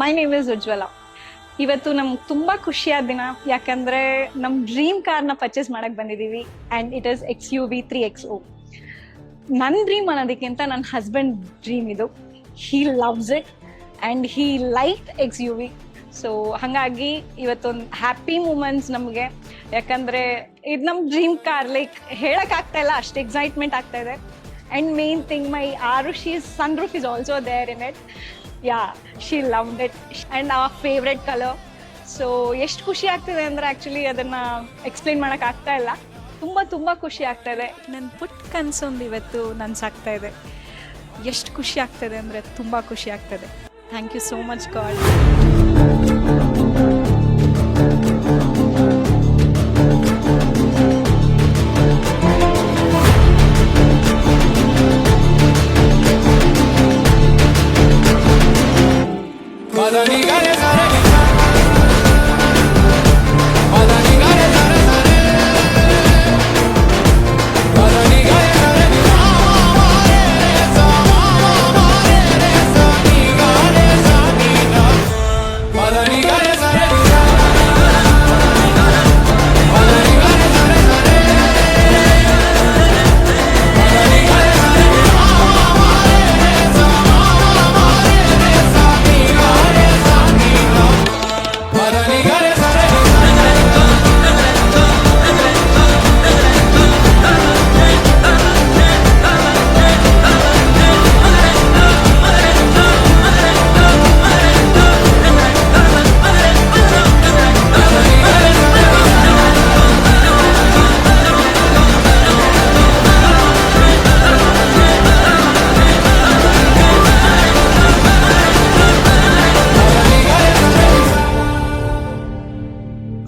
My name is ಉಜ್ವಲ. ಇವತ್ತು ನಮ್ಗೆ ತುಂಬ ಖುಷಿಯಾದ ದಿನ, ಯಾಕಂದರೆ ನಮ್ಮ ಡ್ರೀಮ್ ಕಾರ್ನ ಪರ್ಚೇಸ್ ಮಾಡಕ್ಕೆ ಬಂದಿದ್ದೀವಿ. And it is XUV 3XO. ನನ್ನ ಡ್ರೀಮ್ ಅನ್ನೋದಕ್ಕಿಂತ ನನ್ನ ಹಸ್ಬೆಂಡ್ ಡ್ರೀಮ್ ಇದು. He loves it and he like XUV. So ಹಾಗಾಗಿ ಇವತ್ತೊಂದು ಹ್ಯಾಪಿ ಮೂಮೆಂಟ್ಸ್ ನಮಗೆ, ಯಾಕಂದರೆ ಇದು ನಮ್ಮ ಡ್ರೀಮ್ ಕಾರ್. ಲೈಕ್ ಹೇಳೋಕ್ಕಾಗ್ತಾ ಇಲ್ಲ, ಅಷ್ಟು ಎಕ್ಸೈಟ್ಮೆಂಟ್ ಆಗ್ತಾ ಇದೆ. And main thing, my Arush's sunroof is also there in it. Yeah, she loved it and our favorite color. So ಎಷ್ಟು ಖುಷಿ ಆಗ್ತಿದೆ ಅಂದರೆ ಆ್ಯಕ್ಚುಲಿ ಅದನ್ನು ಎಕ್ಸ್ಪ್ಲೇನ್ ಮಾಡೋಕೆ ಆಗ್ತಾ ಇಲ್ಲ. ತುಂಬ ಖುಷಿ ಆಗ್ತಾ ಇದೆ. ನನ್ನ ಪುಟ್ಟ ಕನಸೊಂದು ಇವತ್ತು ನನಸಾಗ್ತಾ ಇದೆ. ಎಷ್ಟು ಖುಷಿ ಆಗ್ತದೆ ಅಂದರೆ ತುಂಬ ಖುಷಿ ಆಗ್ತದೆ. Thank you so much god.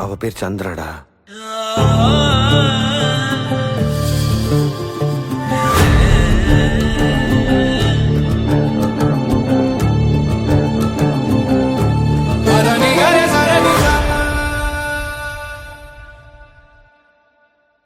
அவ பேர் சந்திரடா.